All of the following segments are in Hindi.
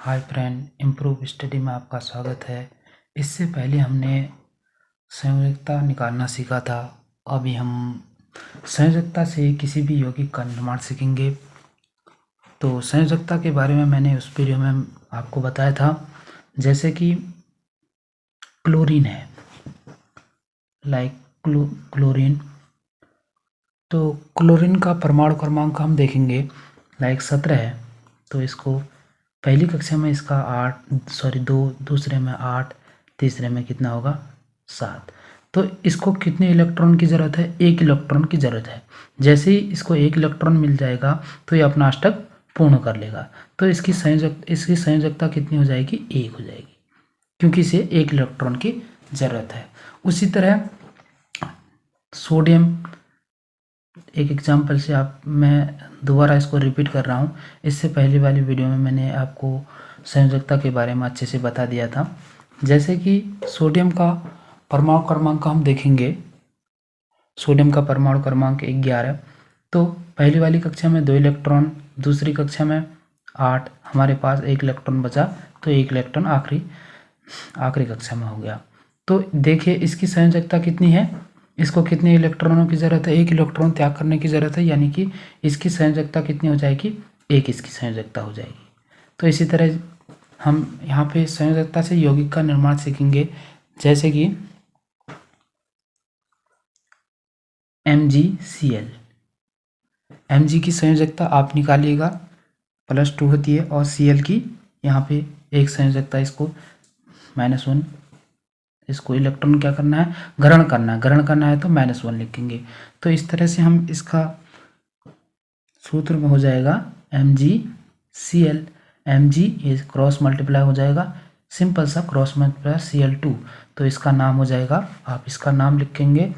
हाय फ्रेंड, इम्प्रूव स्टडी में आपका स्वागत है। इससे पहले हमने संयोजकता निकालना सीखा था। अभी हम संयोजकता से किसी भी यौगिक का निर्माण सीखेंगे। तो संयोजकता के बारे में मैंने उस वीडियो में आपको बताया था, जैसे कि क्लोरीन है, लाइक क्लोरीन। तो क्लोरीन का परमाणु क्रमांक हम देखेंगे, लाइक 17 है। तो इसको पहली कक्षा में इसका 2, दूसरे में 8, तीसरे में कितना होगा 7। तो इसको कितने इलेक्ट्रॉन की ज़रूरत है? 1 इलेक्ट्रॉन की ज़रूरत है। जैसे ही इसको 1 इलेक्ट्रॉन मिल जाएगा तो ये अपना अष्टक पूर्ण कर लेगा। तो इसकी संयोजकता कितनी हो जाएगी? 1 हो जाएगी, क्योंकि इसे 1 इलेक्ट्रॉन की ज़रूरत है। उसी तरह सोडियम, एक एग्जाम्पल से मैं दोबारा इसको रिपीट कर रहा हूँ। इससे पहले वाली वीडियो में मैंने आपको संयोजकता के बारे में अच्छे से बता दिया था। जैसे कि सोडियम का परमाणु क्रमांक हम देखेंगे, सोडियम का परमाणु क्रमांक 11। तो पहली वाली कक्षा में 2 इलेक्ट्रॉन, दूसरी कक्षा में 8, हमारे पास 1 इलेक्ट्रॉन बचा। तो 1 इलेक्ट्रॉन आखिरी कक्षा में हो गया। तो देखिए इसकी संयोजकता कितनी है, इसको कितने इलेक्ट्रॉनों की ज़रूरत है? 1 इलेक्ट्रॉन त्याग करने की ज़रूरत है, यानी कि इसकी संयोजकता कितनी हो जाएगी? 1 इसकी संयोजकता हो जाएगी। तो इसी तरह हम यहाँ पे संयोजकता से यौगिक का निर्माण सीखेंगे, जैसे कि MgCl। Mg की संयोजकता आप निकालिएगा, +2 होती है, और Cl की यहाँ पे एक संयोजकता, इसको -1। इसको इलेक्ट्रॉन क्या करना है? ग्रहण करना है तो -1 लिखेंगे। तो इस तरह से हम इसका सूत्र में हो जाएगा MgCl। Mg ये क्रॉस मल्टीप्लाई हो जाएगा, सिंपल सा क्रॉस मल्टीप्लाई Cl2। तो इसका नाम हो जाएगा, आप इसका नाम लिखेंगे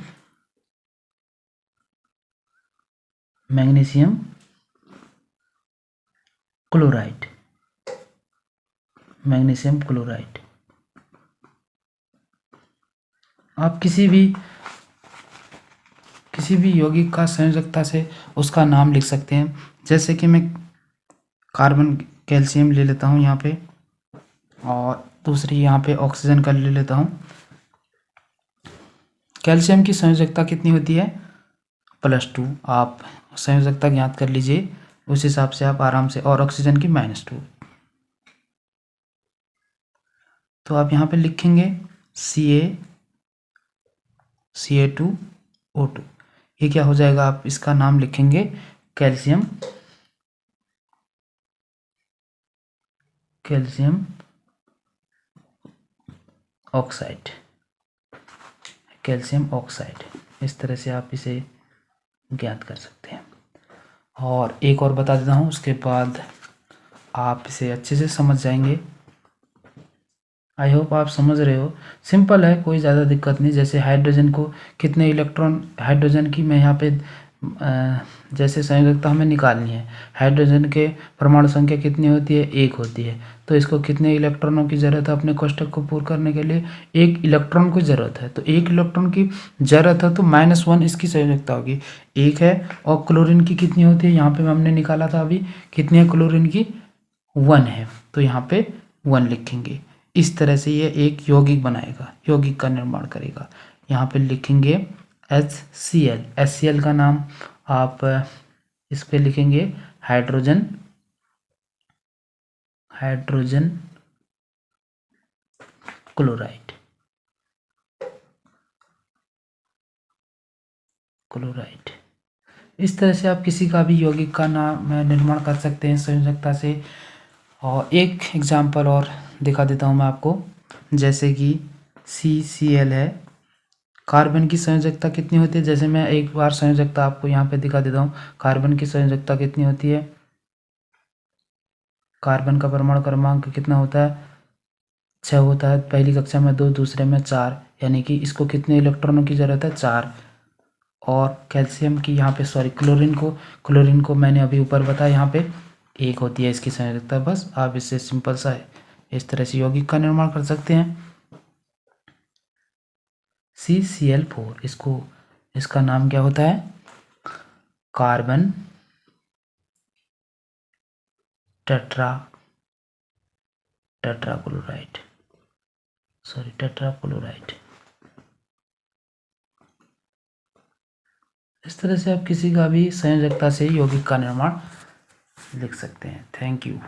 मैग्नीशियम क्लोराइड। Magnesium chloride. आप किसी भी यौगिक का संयोजकता से उसका नाम लिख सकते हैं। जैसे कि मैं कार्बन कैल्शियम ले लेता हूँ यहाँ पे, और दूसरी यहाँ पे ऑक्सीजन का ले लेता हूँ। कैल्शियम की संयोजकता कितनी होती है? +2। आप संयोजकता ज्ञात कर लीजिए, उस हिसाब से आप आराम से। और ऑक्सीजन की -2। तो आप यहाँ पे लिखेंगे Ca2O2। ये क्या हो जाएगा? आप इसका नाम लिखेंगे कैल्शियम ऑक्साइड। कैल्शियम ऑक्साइड, इस तरह से आप इसे ज्ञात कर सकते हैं। और एक और बता देता हूँ, उसके बाद आप इसे अच्छे से समझ जाएंगे। आई होप आप समझ रहे हो। सिंपल है, कोई ज़्यादा दिक्कत नहीं। जैसे हाइड्रोजन को कितने इलेक्ट्रॉन, हाइड्रोजन की मैं यहाँ पे जैसे संयोजकता हमें निकालनी है। हाइड्रोजन के परमाणु संख्या कितनी होती है? 1 होती है। तो इसको कितने इलेक्ट्रॉनों की ज़रूरत है? अपने कोष्टक को पूर्ण करने के लिए 1 इलेक्ट्रॉन की ज़रूरत है। तो 1 इलेक्ट्रॉन की ज़रूरत है, तो -1 इसकी संयोजकता होगी। 1 है। और क्लोरीन की कितनी होती है? यहाँ पे हमने निकाला था अभी, कितनी है क्लोरीन की? 1 है। तो यहाँ पे 1 लिखेंगे। इस तरह से ये एक यौगिक बनाएगा, यौगिक का निर्माण करेगा। यहाँ पे लिखेंगे HCl। HCl का नाम आप इस पे लिखेंगे हाइड्रोजन क्लोराइड। इस तरह से आप किसी का भी यौगिक का नाम निर्माण कर सकते हैं संयोजकता से। और एक एग्जांपल और दिखा देता हूँ मैं आपको, जैसे कि CCl है। कार्बन की संयोजकता कितनी होती है? जैसे मैं एक बार संयोजकता आपको यहाँ पे दिखा देता हूँ। कार्बन की संयोजकता कितनी होती है? कार्बन का परमाणु क्रमांक कितना होता है? 6 होता है। पहली कक्षा में 2, दूसरे में 4, यानी कि इसको कितने इलेक्ट्रॉनों की ज़रूरत है? 4। और कैल्शियम की यहाँ पे, सॉरी, क्लोरीन को मैंने अभी ऊपर बताया, यहाँ पे 1 होती है इसकी संयोजकता। बस आप इससे सिंपल सा है, इस तरह से यौगिक का निर्माण कर सकते हैं। CCl4, इसका नाम क्या होता है? Carbon tetra tetrachloride, tetrachloride. इस तरह से आप किसी का भी संयोजकता से यौगिक का निर्माण लिख सकते हैं। Thank you.